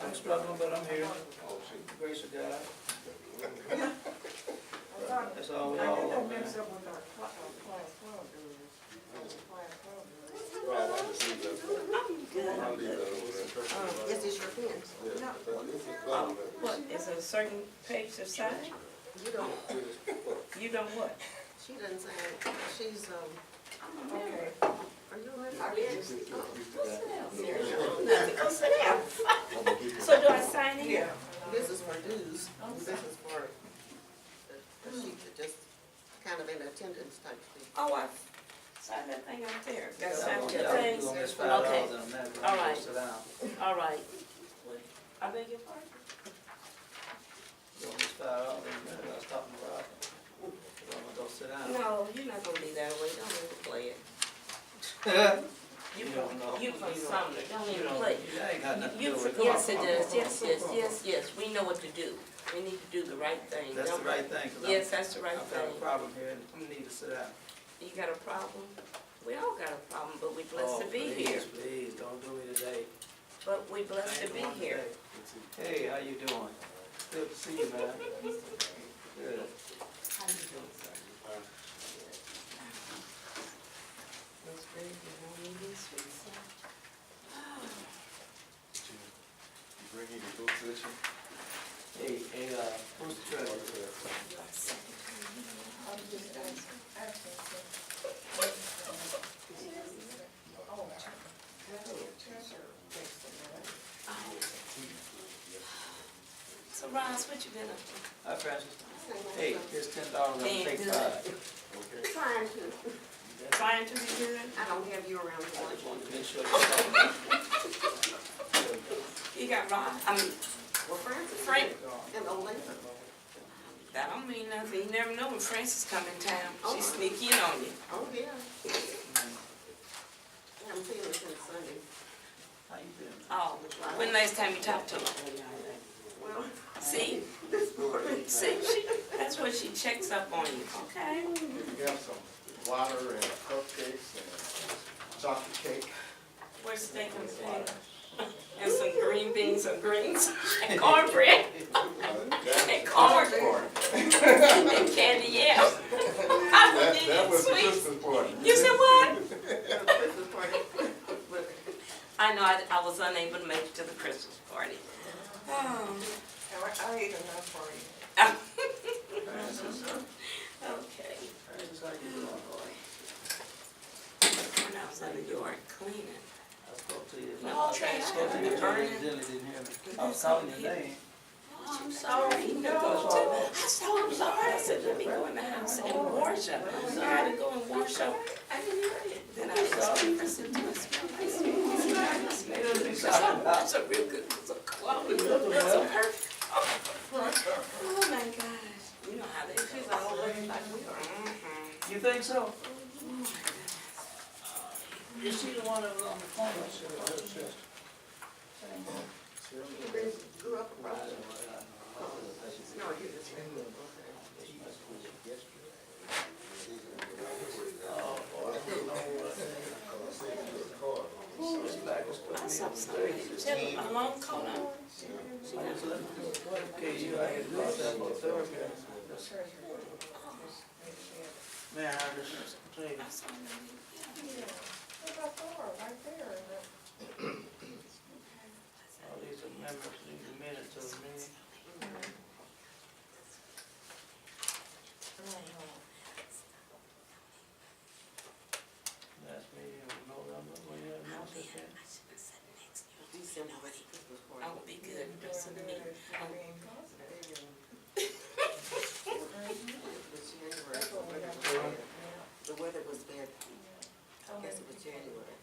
I'm struggling, but I'm here. Grace of God. That's all we all want, man. Yes, it's your pen. What, is it a certain page to sign? You don't, You don't what? she doesn't say, she's, Okay. are you a member? Nothing, go sit down. So do I sign in? This is for dues, this is for the sheet that just kind of an attendance type thing. Oh, I signed that thing up there. Got Yeah, signed I'm the gonna thing? miss $5 Okay. on that, but All I'm gonna right. sit down. All right. I beg your pardon? You gonna miss $5 on that, I was talking about. I'm gonna go sit down. No, you're not gonna be that way. Don't even play it. You don't know. You from Sumner. Don't even play. That ain't got nothing to You do from, with it. yes, it does. Yes. We know what to do. We need to do the right thing. That's Don't- the right thing, 'cause Yes, that's the right I've got a thing. problem here, and I need to sit down. You got a problem? We all got a problem, but we blessed to be Oh, here. please, don't do it today. But we blessed to Ain't be one here. today. Hey, how you doing? Good to see you, man. Good. How you doing, sir? Looks very good. I need these sweets, sir. You bring in your books with you? Hey, who's the treasurer? So Ross, what you been up to? Hi, Francis. Hey, here's $10, I'm Being gonna take good. 5. Trying to, Trying to be good? I don't have you around I here. just wanted to make sure you're You got Ross, Well, Francis. Frank. And Olin. That don't mean nothing. You never know when Francis come in town. Oh. She sneak in on you. Oh, yeah. I haven't seen her since Sunday. How you been? Oh, when last time you talked to her? Well, See? this morning. See, that's what she checks up on you. Okay. We have some water and cupcakes and chocolate cake. Where's steak and potatoes? And some green beans and greens and cornbread and corn and candy, yeah. I would need That it was the sweet. Christmas party. You said what? Christmas party. I know I was unable to make it to the Christmas party. Oh. I ate enough for you. Francis, Okay. Francis, how you doing, boy? When I was in New York cleaning. I spoke to you. No, I Trey, spoke to I you, haven't earlier, heard. Dilly didn't hear me. I was calling your name. Oh, I'm sorry. No. I said, I'm sorry. I said, let me go in the house and worship. So I had to go and worship. I didn't hear it. Then I saw it. I said, do it smell nice? That's a real good piece of clothes. That's a perfect. Oh my gosh. You know how they she's all looking like we are. Mm-hmm. You think so? Is she the one that was on the corner? You grew up abroad. No, you just. I saw somebody. She had a long coat on. Okay, you, I had got that little therapy. Man, I just, tell you, I saw them. all these amendments need a minute to the meeting. Last meeting was November, when you had announced it, then? December was the Christmas party. I will be good. Listen to me. It was January. The weather was bad. I guess it was January.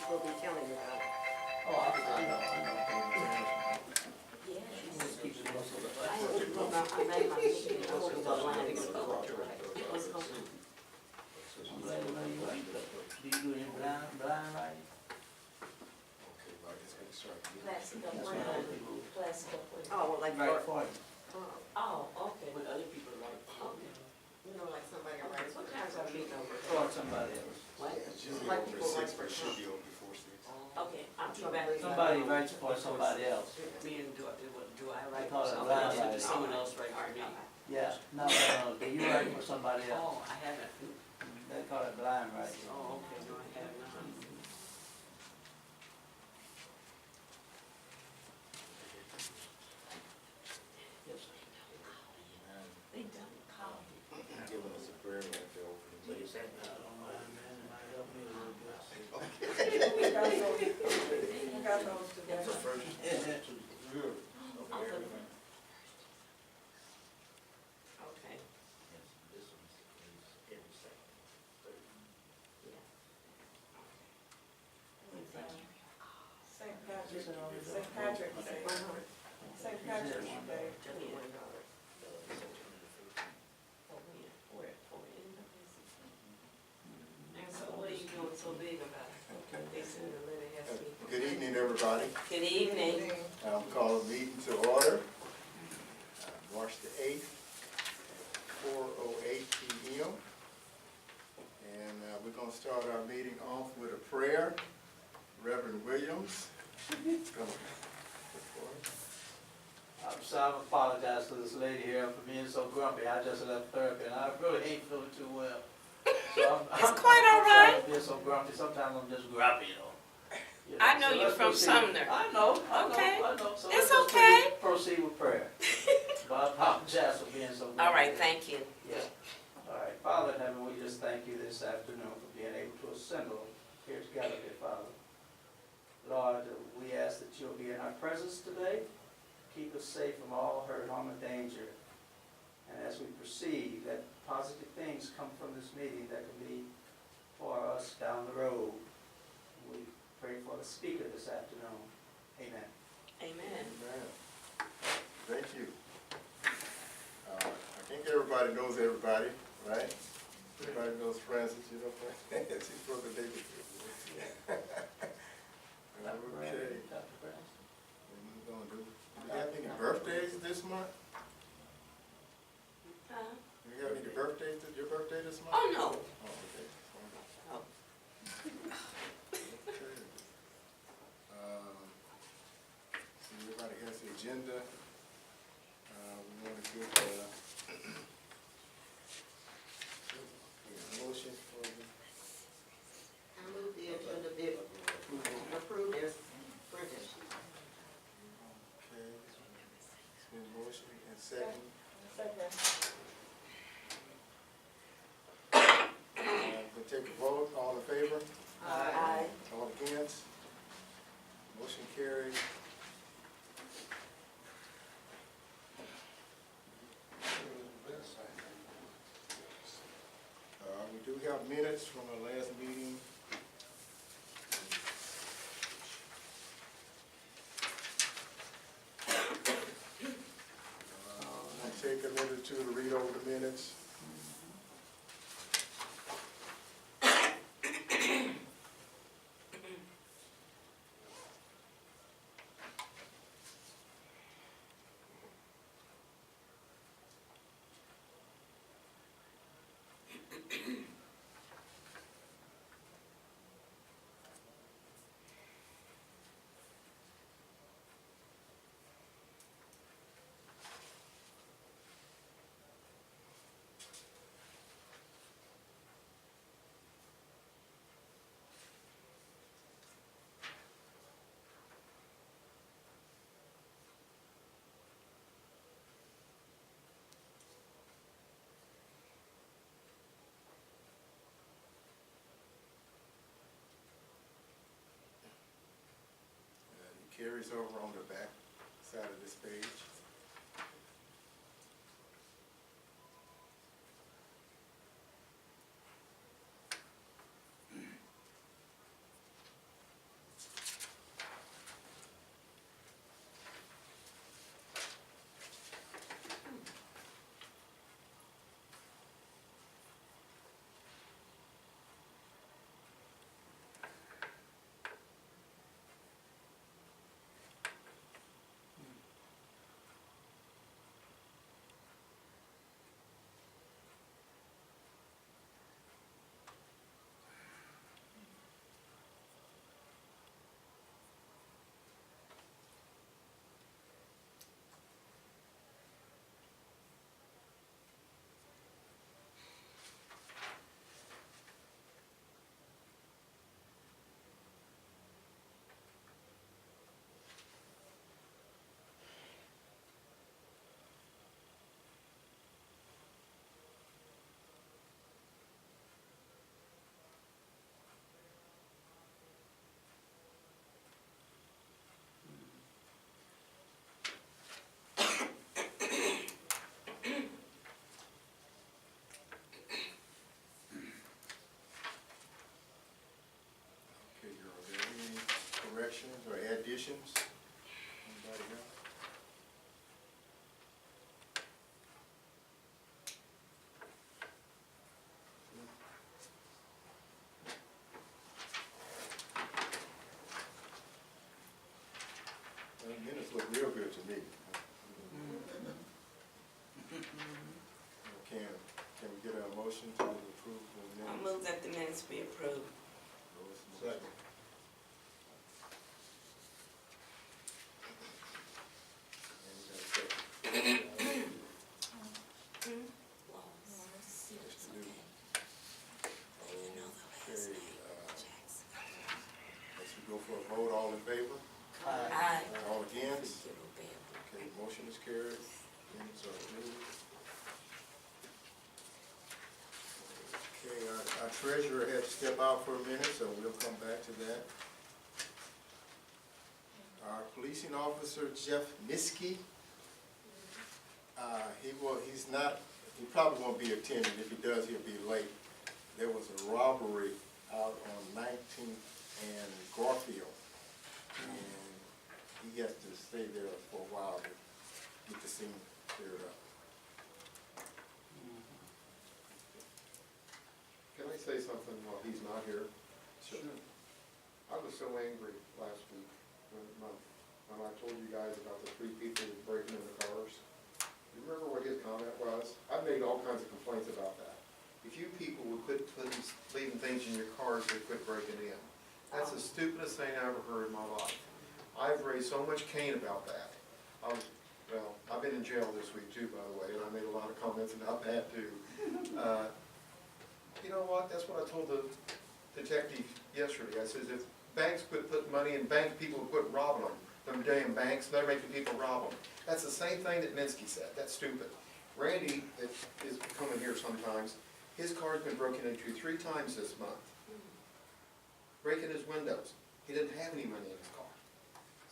We'll be telling you about it. Oh, I know. Yeah. so the. I made my meeting, I was gonna line to get a call. What's going on? I'm glad to know you like that. Do you do any blind writing? Okay, well, I guess we can start. Plastic That's up what one, other people plastic up one. Oh, well, like, write for, for you. Oh, okay, What other people write. okay. you know, like somebody Okay, writes. what time's our meeting over? For somebody else. What? It's usually Like over people six, like but for it should be over before six. Okay, I'll be back. Somebody writes for somebody else. Me and do I They write call for it somebody else, blind or does writing. someone else write for me? Yeah, no, do you write for somebody else? Oh, I haven't. They call it blind writing. Oh, okay, no, I have not. Yes. And They done called. giving us a prayer and the opening. I don't mind, man, it might help me a little bit. We got those together. Good. Okay. St. Patrick's Day. St. Patrick's Day. And so what are you doing so big about it? They sent a letter, has me. Good evening, everybody. Good evening. I'm calling the meeting to order. March the 8th, 4:08 p.m. And we're going to start our meeting off with a prayer. Reverend Williams is going to perform. I'm sorry, I apologize to this lady here for being so grumpy. I just left therapy and I really ain't feeling too well. So It's quite all right. I'm being so grumpy. Sometimes I'm just grumpy, you know. I know So you're let's from proceed. Sumner. I know. Okay. So It's let's just okay. Proceed with prayer. But I apologize for being so grumpy. All right, thank you. Yeah. All right. Father in heaven, we just thank you this afternoon for being able to assemble here together, dear Father. Lord, we ask that you'll be in our presence today. Keep us safe from all hurt, harm, and danger. And as we proceed, that positive things come from this meeting that can be for us down the road. We pray for the speaker this afternoon. Amen. Amen. Amen. Thank you. I think everybody knows everybody, right? Everybody knows Francis, you know Francis. She's from the neighborhood. Okay. Dr. Brown. What we gonna do? Do we have any birthdays this month? Huh? Do we have any birthdays, your birthday this month? Oh, no. Oh, okay. Oh. Okay. So everybody has the agenda. We want to get a motion for the I move the agenda be approved as printed. okay. It's been motion and second. Second. We'll take a vote. All in favor? Aye. All against? Motion carries. We do have minutes from our last meeting. I'll take a minute or two to read over the minutes. It carries over on the back side of this page. resolutions? Anybody else? Well, the minutes look real good to me. Can we get a motion to approve the I minutes? move that the minutes be approved. Second. Mr. Newton. Okay, let's go for a vote, all in favor? Aye. All against? Okay, motion is carried, minutes are approved. Okay, our treasurer had to step out for a minute, so we'll come back to that. Our policing officer, Jeff Miskey, he probably won't be attending. If he does, he'll be late. There was a robbery out on 19th and Garfield, and he has to stay there for a while to get the scene cleared up. Can I say something while he's not here? Sure. I was so angry last week when I told you guys about the 3 people breaking into cars. You remember what his comment was? I've made all kinds of complaints about that. If you people would quit leaving things in your cars, they'd quit breaking in. That's the stupidest thing I ever heard in my life. I've raised so much cane about that. I've been in jail this week too, by the way, and I made a lot of comments about that too. You know what, that's what I told the detective yesterday. I says, if banks quit putting money in banks, people would quit robbing them damn banks, they're making people rob them. That's the same thing that Minsky said, that's stupid. Randy, that is coming here sometimes, his car's been broken into 3 times this month. Breaking his windows, he didn't have any money in his car.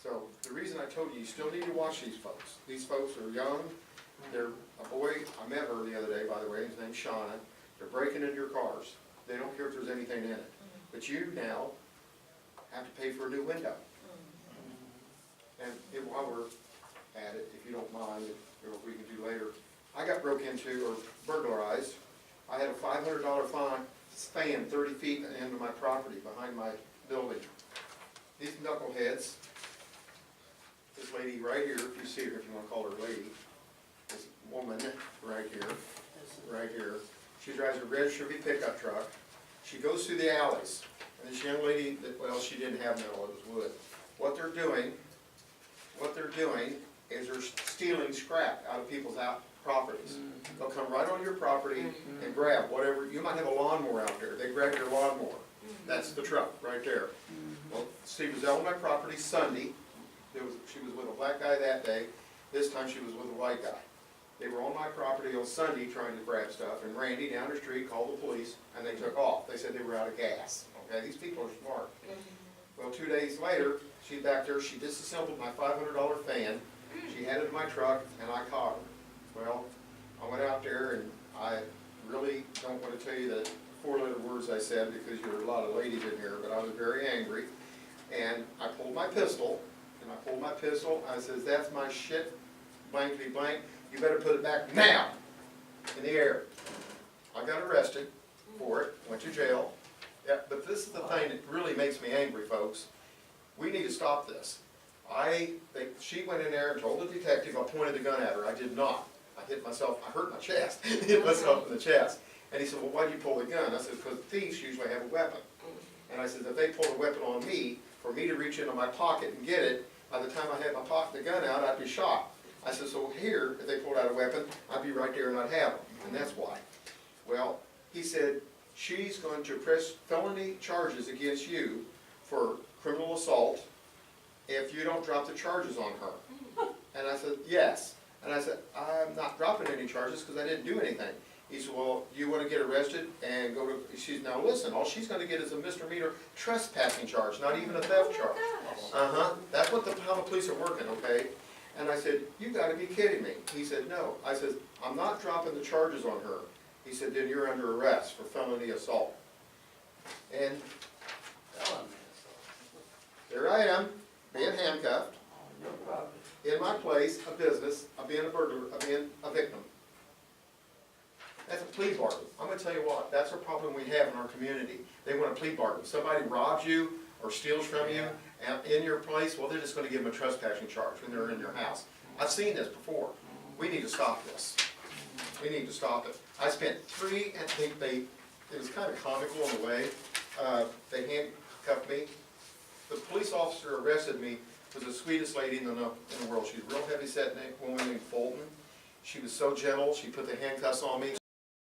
So, the reason I told you, you still need to watch these folks. These folks are young, they're, a boy, I met her the other day, by the way, his name's Shauna. They're breaking into your cars. They don't care if there's anything in it. But you now have to pay for a new window. And while we're at it, if you don't mind, if we can do later, I got broke into or burglarized. I had a $500 fan 30 feet into my property behind my building. These knuckleheads, this lady right here, if you see her, if you want to call her lady, this woman right here, she drives a red Chevy pickup truck. She goes through the alleys. And this young lady, well, she didn't have metal, it was wood. What they're doing is they're stealing scrap out of people's properties. They'll come right on your property and grab whatever, you might have a lawnmower out there, they grab your lawnmower. That's the truck right there. Well, she was out on my property Sunday. She was with a black guy that day. This time she was with a white guy. They were on my property on Sunday trying to grab stuff, and Randy down the street called the police, and they took off. They said they were out of gas. Okay, these people are smart. Well, 2 days later, she's back there, she disassembled my $500 fan. She had it in my truck, and I caught her. Well, I went out there, and I really don't want to tell you the 4-letter words I said, because there are a lot of ladies in here, but I was very angry. And I pulled my pistol, I says, that's my shit, blankety blank. You better put it back now, in the air. I got arrested for it, went to jail. Yeah, but this is the thing that really makes me angry, folks. We need to stop this. She went in there and told the detective I pointed the gun at her. I did not. I hit myself, I hurt my chest, hit myself in the chest. And he said, well, why'd you pull the gun? I said, because thieves usually have a weapon. And I said, if they pulled a weapon on me, for me to reach into my pocket and get it, by the time I had the gun out, I'd be shot. I said, so here, if they pulled out a weapon, I'd be right there and I'd have them, and that's why. Well, he said, she's going to press felony charges against you for criminal assault if you don't drop the charges on her. And I said, yes. And I said, I'm not dropping any charges because I didn't do anything. He said, well, you want to get arrested and go to, she's, now listen, all she's going to get is a misdemeanor trespassing charge, not even a theft charge. That's what how the police are working, okay? And I said, you got to be kidding me. He said, no. I said, I'm not dropping the charges on her. He said, then you're under arrest for felony assault. And there I am, being handcuffed, Your property. in my place, a business, of being a burglar, of being a victim. That's a plea bargain. I'm gonna tell you what, that's a problem we have in our community. They want a plea bargain. Somebody robs you or steals from you and in your place, well, they're just gonna give them a trespassing charge when they're in your house. I've seen this before. We need to stop this. We need to stop it. I spent it was kind of comical in a way. They handcuffed me. The police officer arrested me, was the sweetest lady in the world. She's a real heavy-set woman named Fulton. She was so gentle, she put the handcuffs on me.